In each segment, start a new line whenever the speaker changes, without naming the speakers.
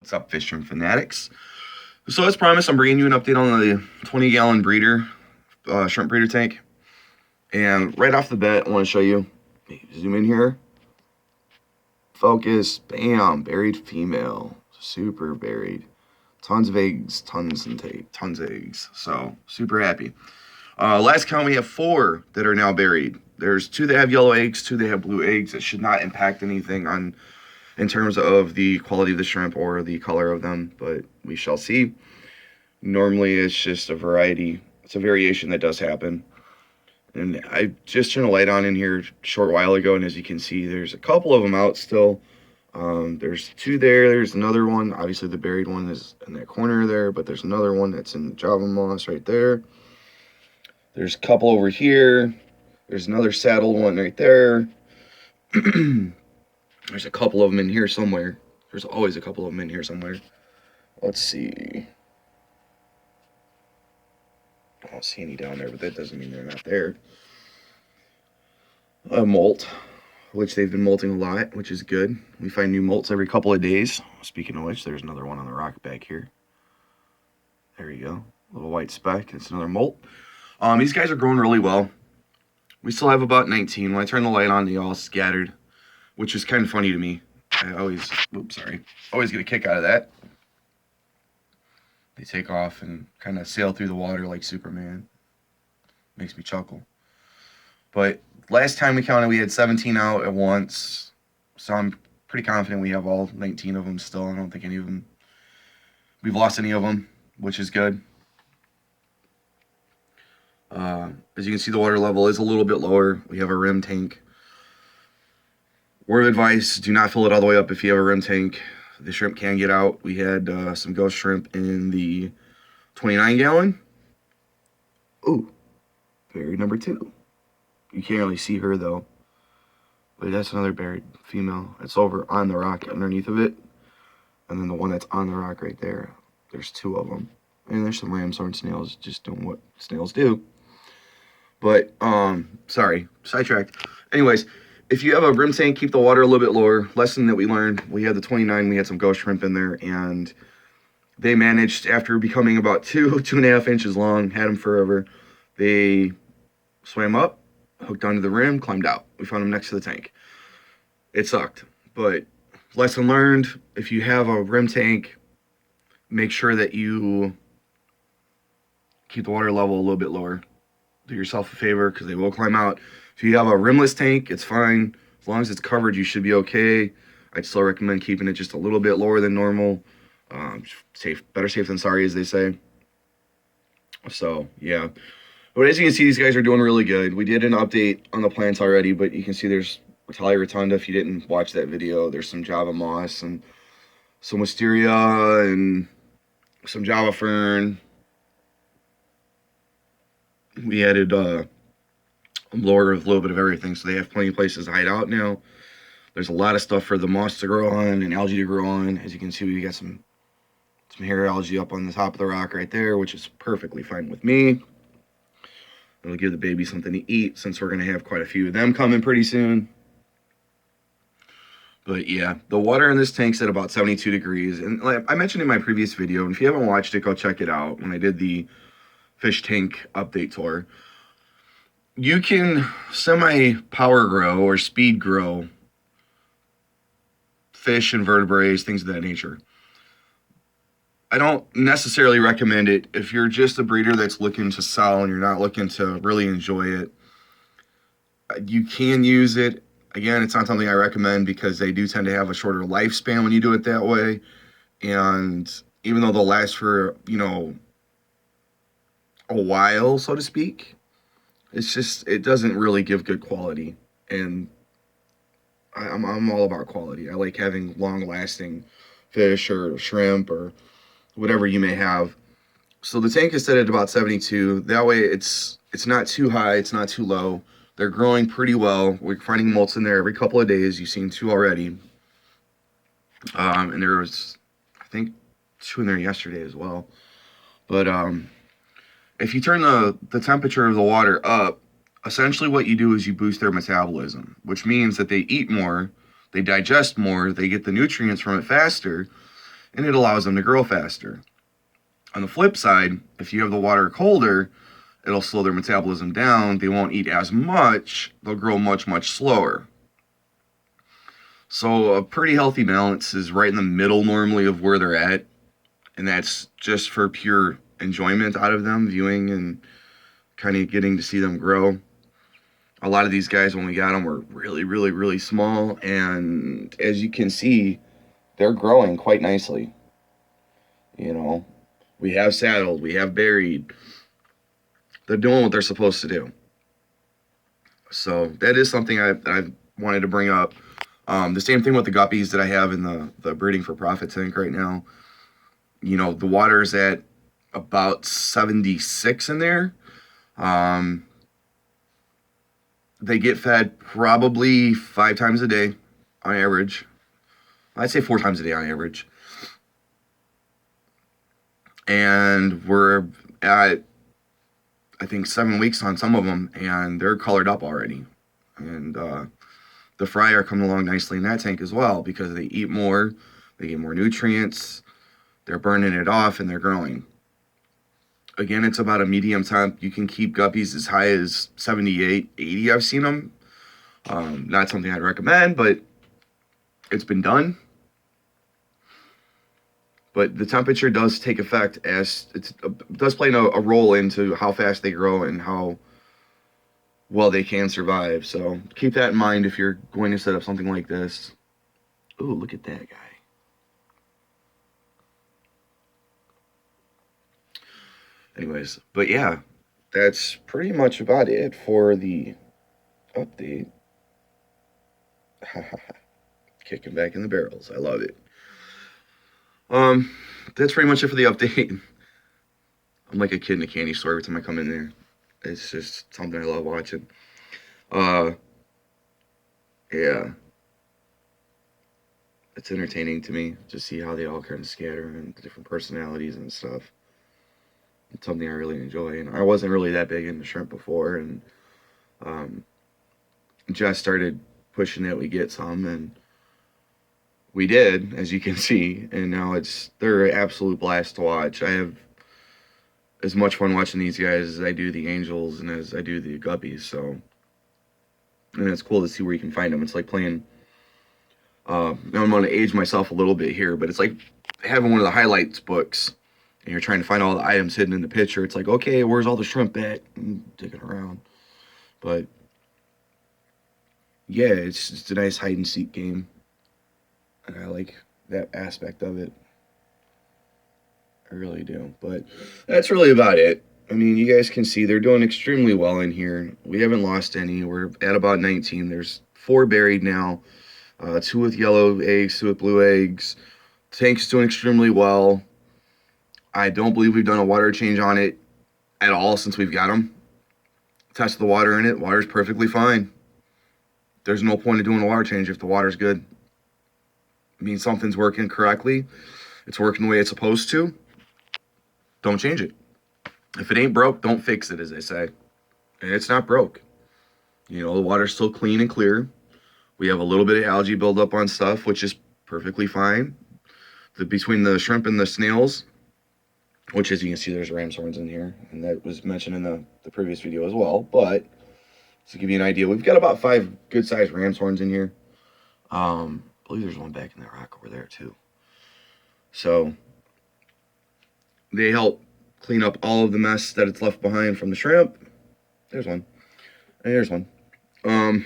What's up, fish and fanatics? So as promised, I'm bringing you an update on the 20-gallon breeder, shrimp breeder tank. And right off the bat, I want to show you, zoom in here, focus, bam, berried female, super berried. Tons of eggs, tons of eggs. So super happy. Last count, we have 4 that are now berried. There's 2 that have yellow eggs, 2 that have blue eggs. It should not impact anything in terms of the quality of the shrimp or the color of them, but we shall see. Normally, it's just a variety. It's a variation that does happen. And I just turned a light on in here a short while ago, and as you can see, there's a couple of them out still. There's 2 there. There's another one. Obviously, the berried one is in that corner there, but there's another one that's in Java moss right there. There's a couple over here. There's another saddled one right there. There's a couple of them in here somewhere. There's always a couple of them in here somewhere. Let's see. I don't see any down there, but that doesn't mean they're not there. A molt, which they've been molting a lot, which is good. We find new molts every couple of days. Speaking of which, there's another one on the rock back here. There you go. A little white speck. It's another molt. These guys are growing really well. We still have about 19. When I turn the light on, they all scattered, which is kind of funny to me. I always get a kick out of that. They take off and kind of sail through the water like Superman. Makes me chuckle. But last time we counted, we had 17 out at once. So I'm pretty confident we have all 19 of them still. I don't think any of them, we've lost any of them, which is good. As you can see, the water level is a little bit lower. We have a rim tank. Word of advice, do not fill it all the way up if you have a rim tank. The shrimp can get out. We had some ghost shrimp in the 29-gallon. Ooh, berried number 2. You can't really see her, though. But that's another berried female. It's over on the rock underneath of it. And then the one that's on the rock right there. There's 2 of them. And there's some ram's horn snails just doing what snails do. But, sorry, sidetracked. Anyways, if you have a rim tank, keep the water a little bit lower. Lesson that we learned, we had the 29, we had some ghost shrimp in there, and they managed, after becoming about 2.5 inches long, had them forever, they swam up, hooked onto the rim, climbed out. We found them next to the tank. It sucked, but lesson learned, if you have a rim tank, make sure that you keep the water level a little bit lower. Do yourself a favor, because they will climb out. If you have a rimless tank, it's fine. As long as it's covered, you should be okay. I'd still recommend keeping it just a little bit lower than normal. Better safe than sorry, as they say. So, yeah. But as you can see, these guys are doing really good. We did an update on the plants already, but you can see there's Rotella rotunda. If you didn't watch that video, there's some Java moss and some wisteria and some Java fern. We added a blower with a little bit of everything, so they have plenty of places to hide out now. There's a lot of stuff for the moss to grow on and algae to grow on. As you can see, we got some hair algae up on the top of the rock right there, which is perfectly fine with me. It'll give the baby something to eat, since we're going to have quite a few of them coming pretty soon. But yeah, the water in this tank's at about 72 degrees. And like I mentioned in my previous video, and if you haven't watched it, go check it out, when I did the fish tank update tour. You can semi-power grow or speed grow fish and vertebrates, things of that nature. I don't necessarily recommend it if you're just a breeder that's looking to sell and you're not looking to really enjoy it. You can use it. Again, it's not something I recommend, because they do tend to have a shorter lifespan when you do it that way. And even though they'll last for, a while, so to speak, it doesn't really give good quality. And I'm all about quality. I like having long-lasting fish or shrimp or whatever you may have. So the tank is set at about 72. That way it's not too high, it's not too low. They're growing pretty well. We're finding molts in there every couple of days. You've seen 2 already. And there was, I think, 2 in there yesterday as well. But if you turn the temperature of the water up, essentially what you do is you boost their metabolism, which means that they eat more, they digest more, they get the nutrients from it faster, and it allows them to grow faster. On the flip side, if you have the water colder, it'll slow their metabolism down. They won't eat as much. They'll grow much, much slower. So a pretty healthy balance is right in the middle normally of where they're at. And that's just for pure enjoyment out of them, viewing and kind of getting to see them grow. A lot of these guys, when we got them, were really, really, really small. And as you can see, they're growing quite nicely. You know, we have saddled, we have berried. They're doing what they're supposed to do. So that is something I wanted to bring up. The same thing with the guppies that I have in the breeding for profit tank right now. You know, the water's at about 76 in there. They get fed probably 5 times a day on average. I'd say 4 times a day on average. And we're at, I think, 7 weeks on some of them, and they're colored up already. And the fry are coming along nicely in that tank as well, because they eat more, they get more nutrients, they're burning it off, and they're growing. Again, it's about a medium temp. You can keep guppies as high as 78, 80. I've seen them. Not something I'd recommend, but it's been done. But the temperature does take effect, as it does play a role into how fast they grow and how well they can survive. So keep that in mind if you're going to set up something like this. Ooh, look at that guy. Anyways, but yeah, that's pretty much about it for the update. Kicking back in the barrels. I love it. That's pretty much it for the update. I'm like a kid in a candy store every time I come in there. It's just something I love watching. Yeah. It's entertaining to me to see how they all kind of scatter and the different personalities and stuff. It's something I really enjoy. And I wasn't really that big into shrimp before, and Jess started pushing that we get some, and we did, as you can see, and now they're an absolute blast to watch. I have as much fun watching these guys as I do the angels and as I do the guppies, so, and it's cool to see where you can find them. It's like playing, now I'm going to age myself a little bit here, but it's like having one of the highlights books, and you're trying to find all the items hidden in the picture. It's like, okay, where's all the shrimp at? I'm digging around. But yeah, it's just a nice hide and seek game, and I like that aspect of it. I really do. But that's really about it. I mean, you guys can see they're doing extremely well in here. We haven't lost any. We're at about 19. There's 4 berried now. 2 with yellow eggs, 2 with blue eggs. Tank's doing extremely well. I don't believe we've done a water change on it at all since we've got them. Tested the water in it. Water's perfectly fine. There's no point in doing a water change if the water's good. It means something's working correctly. It's working the way it's supposed to. Don't change it. If it ain't broke, don't fix it, as they say. And it's not broke. You know, the water's still clean and clear. We have a little bit of algae buildup on stuff, which is perfectly fine. Between the shrimp and the snails, which, as you can see, there's ram's horns in here, and that was mentioned in the previous video as well. But to give you an idea, we've got about 5 good-sized ram's horns in here. I believe there's one back in that rock over there too. So they help clean up all of the mess that it's left behind from the shrimp. There's one. And there's one. Boom,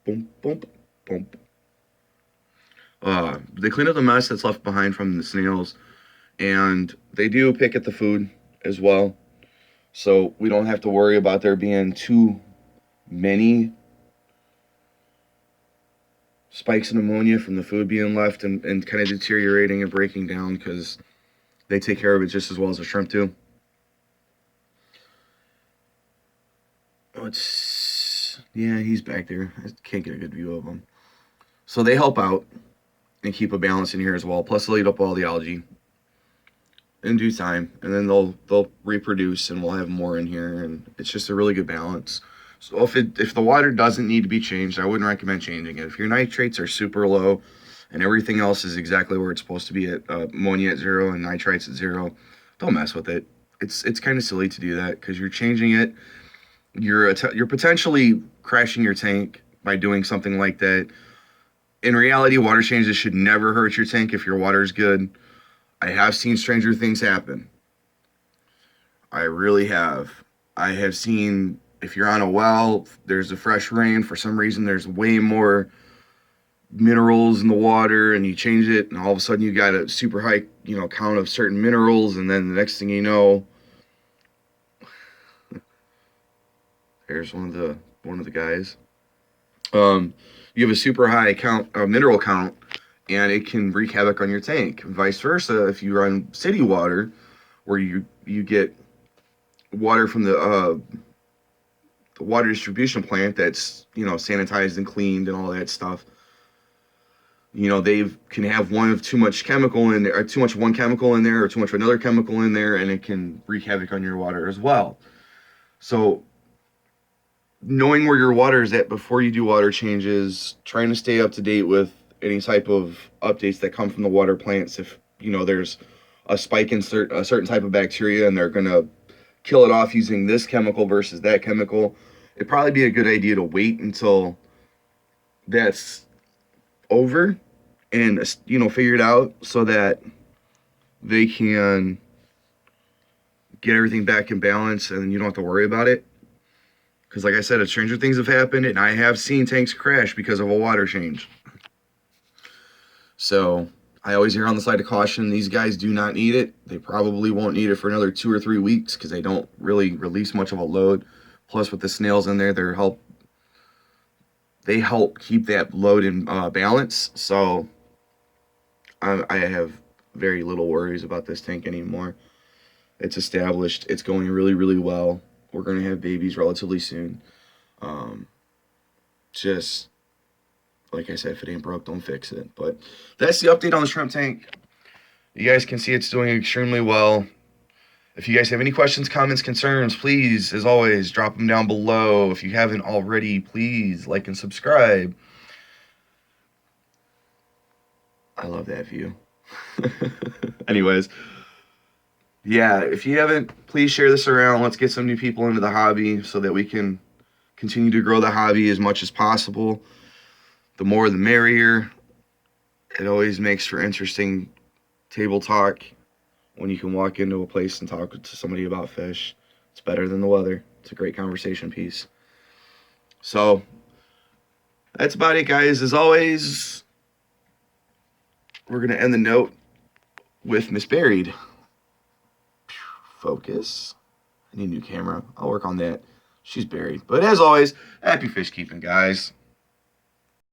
boom, boom, boom. They clean up the mess that's left behind from the snails, and they do pick at the food as well. So we don't have to worry about there being too many spikes in ammonia from the food being left and kind of deteriorating and breaking down, because they take care of it just as well as the shrimp do. Oh, yeah, he's back there. I can't get a good view of him. So they help out and keep a balance in here as well. Plus, they'll eat up all the algae in due time, and then they'll reproduce, and we'll have more in here, and it's just a really good balance. So if the water doesn't need to be changed, I wouldn't recommend changing it. If your nitrates are super low and everything else is exactly where it's supposed to be at ammonia at 0 and nitrites at 0, don't mess with it. It's kind of silly to do that because you're changing it. You're potentially crashing your tank by doing something like that. In reality, water changes should never hurt your tank if your water's good. I have seen stranger things happen. I really have. I have seen, if you're on a well, there's a fresh rain, for some reason there's way more minerals in the water, and you change it, and all of a sudden you got a super high, count of certain minerals, and then the next thing you know, there's one of the guys. You have a super high mineral count, and it can wreak havoc on your tank. And vice versa, if you run city water, where you get water from the water distribution plant that's sanitized and cleaned and all that stuff. They can have one of too much chemical in there, or too much one chemical in there, or too much of another chemical in there, and it can wreak havoc on your water as well. So knowing where your water is at before you do water changes, trying to stay up to date with any type of updates that come from the water plants. If there's a spike in a certain type of bacteria and they're gonna kill it off using this chemical versus that chemical, it'd probably be a good idea to wait until that's over and figured out, so that they can get everything back in balance and you don't have to worry about it. Because like I said, stranger things have happened, and I have seen tanks crash because of a water change. So I always err on the side of caution. These guys do not need it. They probably won't need it for another 2 or 3 weeks because they don't really release much of a load. Plus, with the snails in there, they help keep that load in balance. So I have very little worries about this tank anymore. It's established. It's going really, really well. We're going to have babies relatively soon. Just like I said, if it ain't broke, don't fix it. But that's the update on the shrimp tank. You guys can see it's doing extremely well. If you guys have any questions, comments, concerns, please, as always, drop them down below. If you haven't already, please like and subscribe. I love that view. Anyways, yeah, if you haven't, please share this around. Let's get some new people into the hobby so that we can continue to grow the hobby as much as possible. The more the merrier. It always makes for interesting table talk when you can walk into a place and talk to somebody about fish. It's better than the weather. It's a great conversation piece. So that's about it, guys. As always, we're going to end the note with Miss Berried. Focus. I need a new camera. I'll work on that. She's buried. But as always, happy fish keeping, guys.